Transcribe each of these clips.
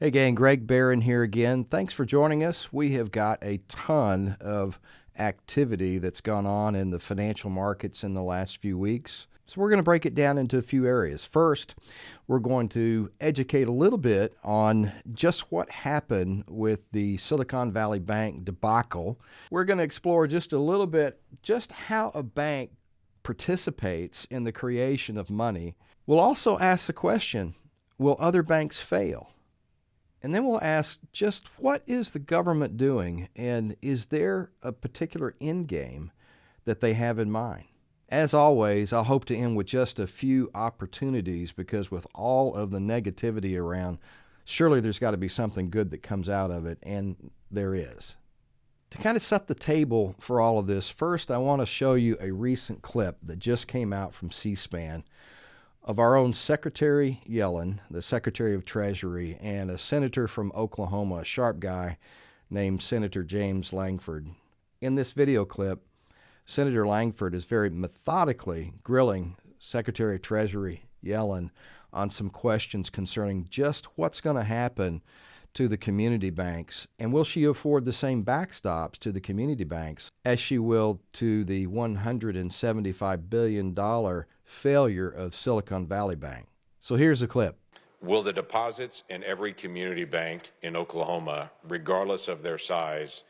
Hey gang, Greg Barron here again. Thanks for joining us. We have got a ton of activity that's gone on in the financial markets in the last few weeks. So we're going to break it down into a few areas. First, we're going to educate a little bit on just what happened with the Silicon Valley Bank debacle. We're going to explore just a little bit just how a bank participates in the creation of money. We'll also ask the question, will other banks fail? And then we'll ask just what is the government doing, and is there a particular end game that they have in mind? As always, I hope to end with just a few opportunities, because with all of the negativity around, surely there's got to be something good that comes out of it, and there is. To kind of set the table for all of this, first I want to show you a recent clip that just came out from C-SPAN of our own Secretary Yellen, the Secretary of Treasury, and a senator from Oklahoma, a sharp guy named Senator James Langford. In this video clip, Senator Langford is very methodically grilling Secretary of Treasury Yellen on some questions concerning just what's going to happen to the community banks, and will she afford the same backstops to the community banks as she will to the $175 billion failure of Silicon Valley Bank. So here's a clip. Will the deposits in every community bank in Oklahoma, regardless of their size,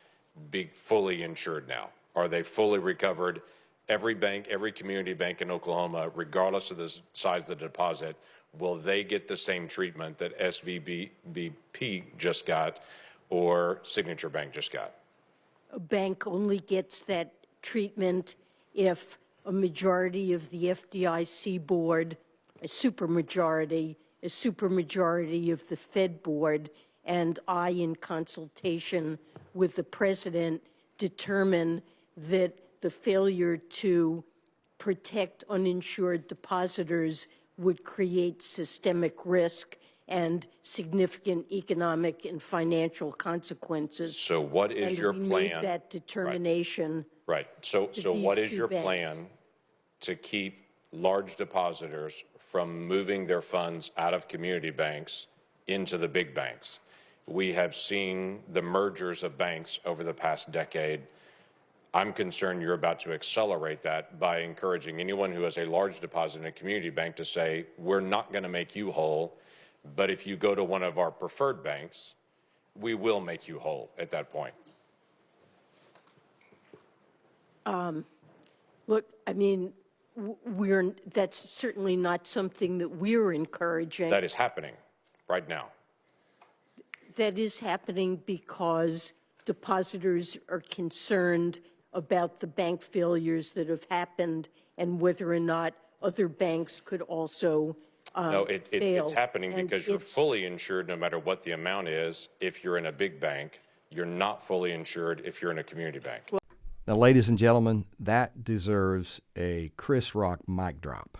be fully insured now? Are they fully recovered? Every bank, every community bank in Oklahoma, regardless of the size of the deposit, will they get the same treatment that SVB just got or Signature Bank just got? A bank only gets that treatment if a majority of the FDIC board, a supermajority of the Fed board, and I, in consultation with the president, determine that the failure to protect uninsured depositors would create systemic risk and significant economic and financial consequences. So what is your plan? Made that determination. Right. So what is your plan to keep large depositors from moving their funds out of community banks into the big banks? We have seen the mergers of banks over the past decade. I'm concerned you're about to accelerate that by encouraging anyone who has a large deposit in a community bank to say, we're not going to make you whole, but if you go to one of our preferred banks, we will make you whole at that point. Look, I mean, that's certainly not something that we're encouraging. That is happening right now. That is happening because depositors are concerned about the bank failures that have happened and whether or not other banks could also No, fail. it's happening because you're fully insured no matter what the amount is. If you're in a big bank, you're not fully insured if you're in a community bank. Now, ladies and gentlemen, that deserves a Chris Rock mic drop.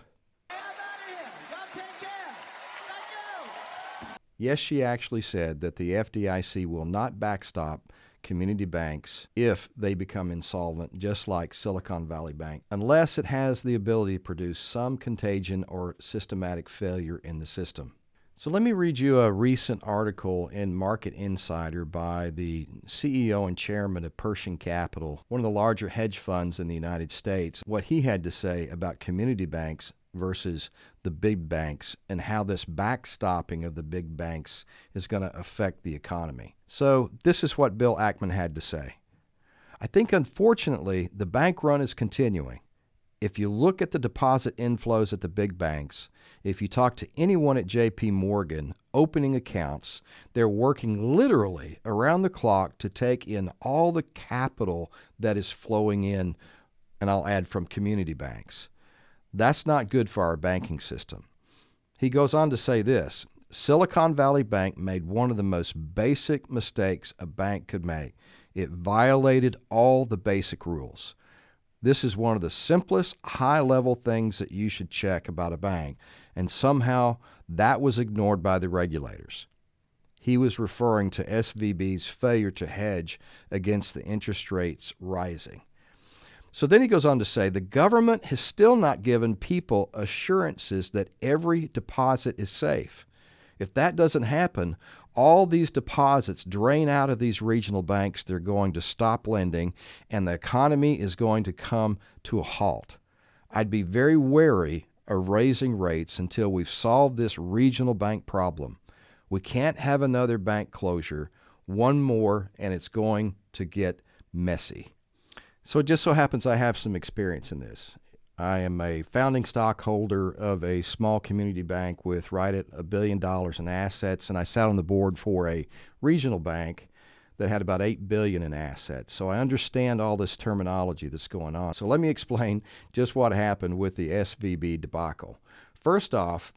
Yes, she actually said that the FDIC will not backstop community banks if they become insolvent, just like Silicon Valley Bank, unless it has the ability to produce some contagion or systematic failure in the system. So let me read you a recent article in Market Insider by the CEO and chairman of Pershing Capital, one of the larger hedge funds in the United States, what he had to say about community banks versus the big banks and how this backstopping of the big banks is going to affect the economy. So this is what Bill Ackman had to say. I think, unfortunately, the bank run is continuing. If you look at the deposit inflows at the big banks, if you talk to anyone at J.P. Morgan opening accounts, they're working literally around the clock to take in all the capital that is flowing in, and I'll add from community banks. That's not good for our banking system. He goes on to say this, Silicon Valley Bank made one of the most basic mistakes a bank could make. It violated all the basic rules. This is one of the simplest high-level things that you should check about a bank, and somehow that was ignored by the regulators. He was referring to SVB's failure to hedge against the interest rates rising. So then he goes on to say, the government has still not given people assurances that every deposit is safe. If that doesn't happen, all these deposits drain out of these regional banks, they're going to stop lending, and the economy is going to come to a halt. I'd be very wary of raising rates until we've solved this regional bank problem. We can't have another bank closure, one more, and it's going to get messy. So it just so happens I have some experience in this. I am a founding stockholder of a small community bank with right at $1 billion in assets, and I sat on the board for a regional bank that had about $8 billion in assets. So I understand all this terminology that's going on. So let me explain just what happened with the SVB debacle. First off,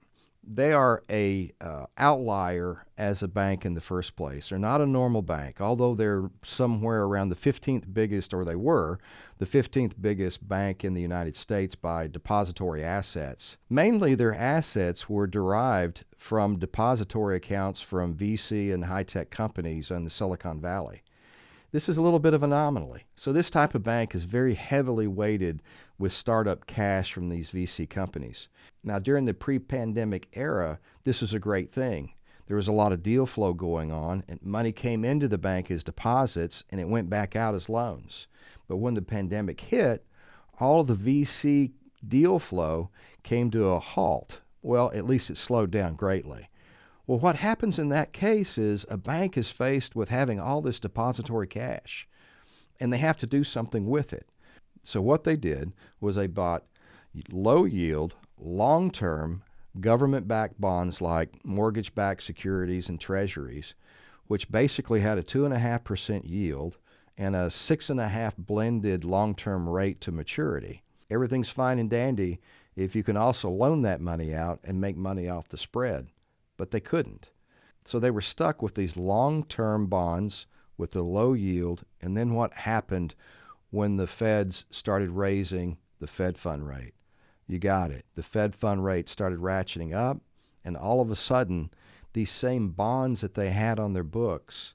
they are a outlier as a bank in the first place. They're not a normal bank, although they're somewhere around the 15th biggest, or they were the 15th biggest bank in the United States by depository assets. Mainly their assets were derived from depository accounts from VC and high-tech companies in the Silicon Valley. This is a little bit of an anomaly. So this type of bank is very heavily weighted with startup cash from these VC companies. Now, during the pre-pandemic era, this was a great thing. There was a lot of deal flow going on, and money came into the bank as deposits, and it went back out as loans. But when the pandemic hit, all of the VC deal flow came to a halt. Well, at least it slowed down greatly. Well, what happens in that case is a bank is faced with having all this depository cash, and they have to do something with it. So what they did was they bought low-yield, long-term, government-backed bonds like mortgage-backed securities and treasuries, which basically had a 2.5% yield and a 6.5% blended long-term rate to maturity. Everything's fine and dandy if you can also loan that money out and make money off the spread. But they couldn't. So they were stuck with these long-term bonds with the low yield, and then what happened when the feds started raising the Fed fund rate? You got it. The Fed fund rate started ratcheting up, and all of a sudden, these same bonds that they had on their books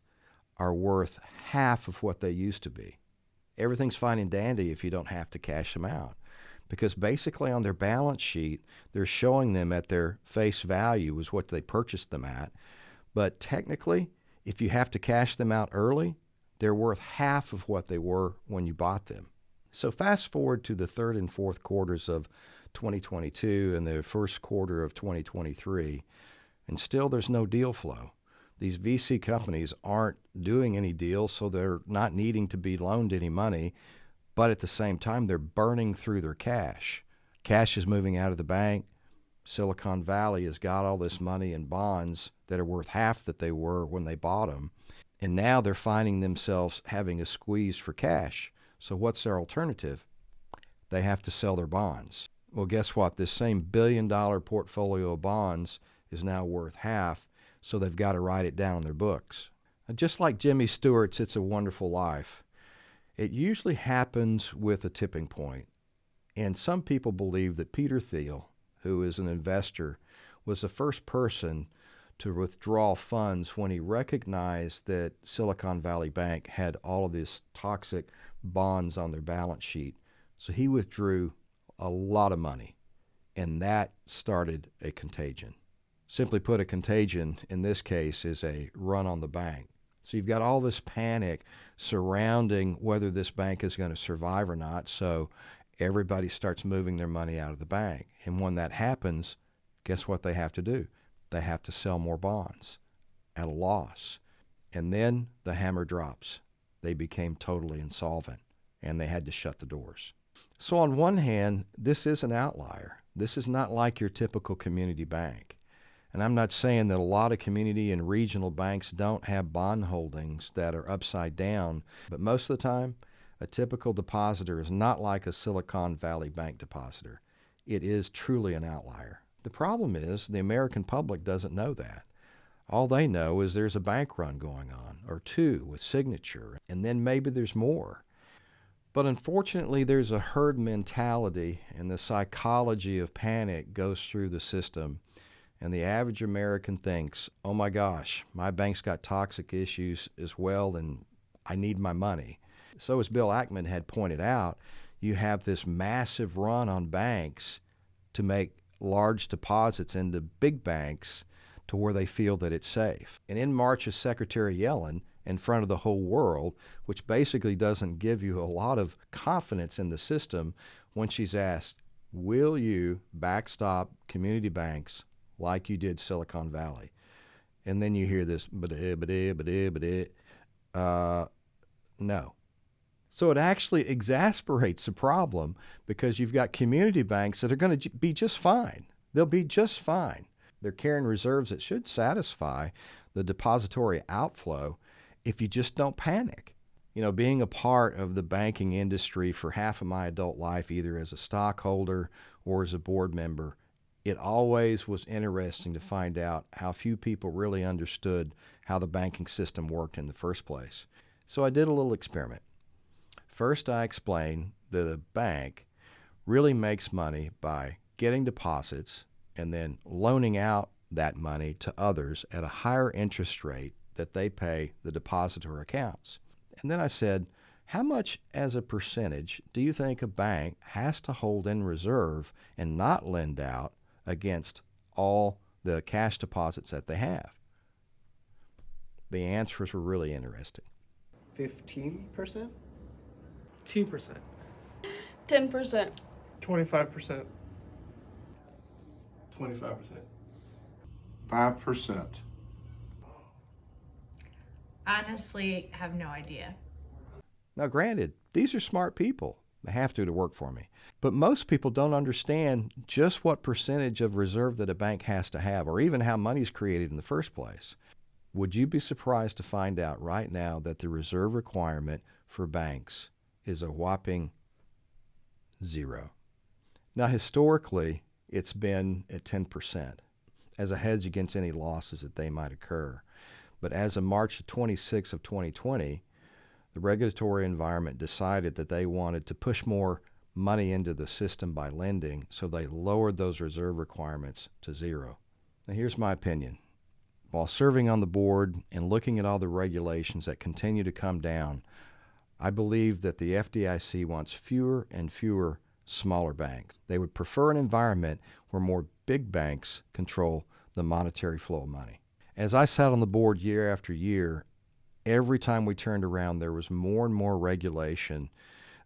are worth half of what they used to be. Everything's fine and dandy if you don't have to cash them out, because basically on their balance sheet, they're showing them at their face value is what they purchased them at. But technically, if you have to cash them out early, they're worth half of what they were when you bought them. So fast forward to the third and fourth quarters of 2022 and the first quarter of 2023, and still there's no deal flow. These VC companies aren't doing any deals, so they're not needing to be loaned any money, but at the same time, they're burning through their cash. Cash is moving out of the bank. Silicon Valley has got all this money in bonds that are worth half that they were when they bought them, and now they're finding themselves having a squeeze for cash. So what's their alternative? They have to sell their bonds. Well, guess what? This same billion-dollar portfolio of bonds is now worth half, so they've got to write it down in their books. And just like Jimmy Stewart's It's a Wonderful Life, it usually happens with a tipping point. And some people believe that Peter Thiel, who is an investor, was the first person to withdraw funds when he recognized that Silicon Valley Bank had all of these toxic bonds on their balance sheet. So he withdrew a lot of money, and that started a contagion. Simply put, a contagion in this case is a run on the bank. So you've got all this panic surrounding whether this bank is going to survive or not, so everybody starts moving their money out of the bank. And when that happens, guess what they have to do? They have to sell more bonds at a loss. And then the hammer drops. They became totally insolvent, and they had to shut the doors. So on one hand, this is an outlier. This is not like your typical community bank. And I'm not saying that a lot of community and regional banks don't have bond holdings that are upside down, but most of the time, a typical depositor is not like a Silicon Valley Bank depositor. It is truly an outlier. The problem is the American public doesn't know that. All they know is there's a bank run going on, or two with Signature, and then maybe there's more. But unfortunately, there's a herd mentality, and the psychology of panic goes through the system. And the average American thinks, oh my gosh, my bank's got toxic issues as well, and I need my money. So as Bill Ackman had pointed out, you have this massive run on banks to make large deposits into big banks to where they feel that it's safe. And in marches Secretary Yellen in front of the whole world, which basically doesn't give you a lot of confidence in the system when she's asked, will you backstop community banks like you did Silicon Valley? And then you hear this, no. So it actually exasperates the problem because you've got community banks that are going to be just fine. They'll be just fine. They're carrying reserves that should satisfy the depository outflow if you just don't panic. You know, being a part of the banking industry for half of my adult life, either as a stockholder or as a board member, it always was interesting to find out how few people really understood how the banking system worked in the first place. So I did a little experiment. First, I explained that a bank really makes money by getting deposits and then loaning out that money to others at a higher interest rate that they pay the depositor accounts. And then I said, how much as a percentage do you think a bank has to hold in reserve and not lend out against all the cash deposits that they have? The answers were really interesting. 15%? 2%. 10%. 25%. 25%. 5%. Honestly, have no idea. Now, granted, these are smart people. They have to work for me. But most people don't understand just what percentage of reserve that a bank has to have, or even how money is created in the first place. Would you be surprised to find out right now that the reserve requirement for banks is a whopping 0? Now, historically, it's been at 10% as a hedge against any losses that they might occur. But as of March 26 of 2020, the regulatory environment decided that they wanted to push more money into the system by lending, so they lowered those reserve requirements to 0. Now, here's my opinion. While serving on the board and looking at all the regulations that continue to come down, I believe that the FDIC wants fewer and fewer smaller banks. They would prefer an environment where more big banks control the monetary flow of money. As I sat on the board year after year, every time we turned around, there was more and more regulation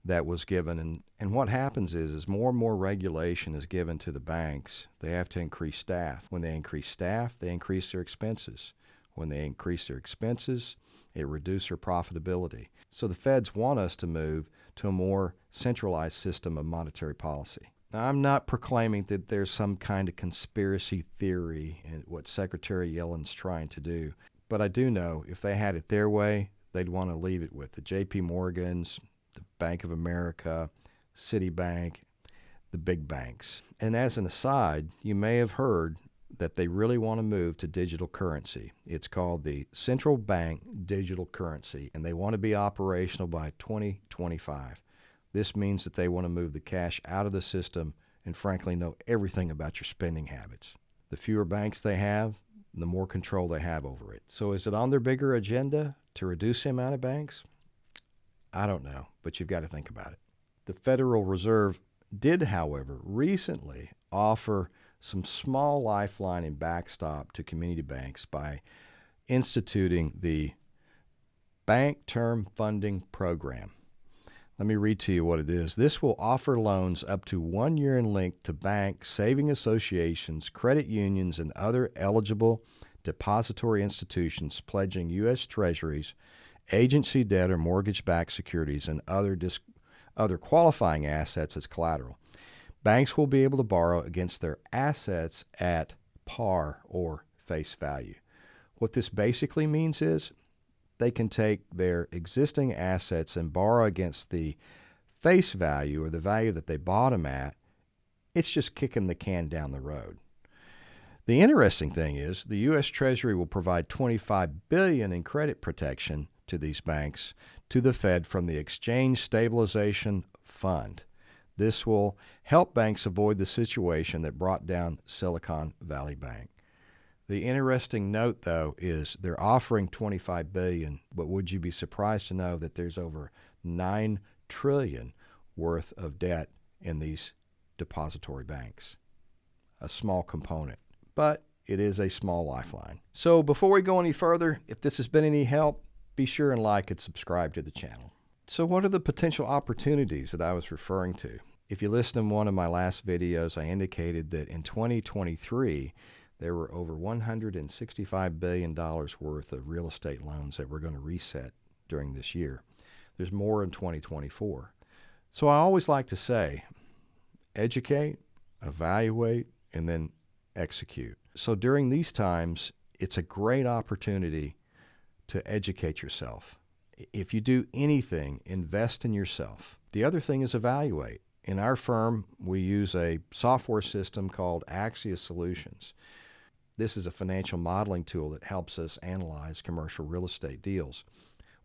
that was given. And what happens is more and more regulation is given to the banks. They have to increase staff. When they increase staff, they increase their expenses. When they increase their expenses, it reduces their profitability. So the feds want us to move to a more centralized system of monetary policy. Now, I'm not proclaiming that there's some kind of conspiracy theory in what Secretary Yellen's trying to do. But I do know if they had it their way, they'd want to leave it with the J.P. Morgans, the Bank of America, Citibank, the big banks. And as an aside, you may have heard that they really want to move to digital currency. It's called the Central Bank Digital Currency, and they want to be operational by 2025. This means that they want to move the cash out of the system and frankly know everything about your spending habits. The fewer banks they have, the more control they have over it. So is it on their bigger agenda to reduce the amount of banks? I don't know, but you've got to think about it. The Federal Reserve did, however, recently offer some small lifeline and backstop to community banks by instituting the Bank Term Funding Program. Let me read to you what it is. This will offer loans up to 1 year in length to banks, saving associations, credit unions, and other eligible depository institutions pledging U.S. Treasuries, agency debt or mortgage-backed securities, and other qualifying assets as collateral. Banks will be able to borrow against their assets at par or face value. What this basically means is they can take their existing assets and borrow against the face value or the value that they bought them at. It's just kicking the can down the road. The interesting thing is the U.S. Treasury will provide $25 billion in credit protection to these banks to the Fed from the Exchange Stabilization Fund. This will help banks avoid the situation that brought down Silicon Valley Bank. The interesting note, though, is they're offering $25 billion, but would you be surprised to know that there's over $9 trillion worth of debt in these depository banks? A small component. But it is a small lifeline. So before we go any further, if this has been any help, be sure and like and subscribe to the channel. So what are the potential opportunities that I was referring to? If you listen to one of my last videos, I indicated that in 2023, there were over $165 billion worth of real estate loans that were going to reset during this year. There's more in 2024. So I always like to say, educate, evaluate, and then execute. So during these times, it's a great opportunity to educate yourself. If you do anything, invest in yourself. The other thing is evaluate. In our firm, we use a software system called Axia Solutions. This is a financial modeling tool that helps us analyze commercial real estate deals.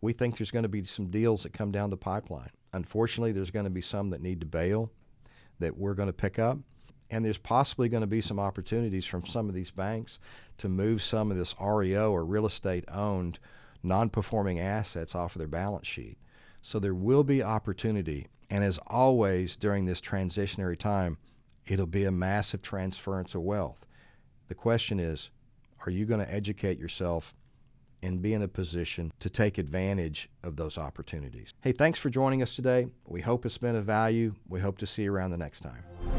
We think there's going to be some deals that come down the pipeline. Unfortunately, there's going to be some that need to bail that we're going to pick up. And there's possibly going to be some opportunities from some of these banks to move some of this REO or real estate owned non-performing assets off of their balance sheet. So there will be opportunity. And as always during this transitionary time, it'll be a massive transference of wealth. The question is, are you going to educate yourself and be in a position to take advantage of those opportunities? Hey, thanks for joining us today. We hope it's been of value. We hope to see you around the next time.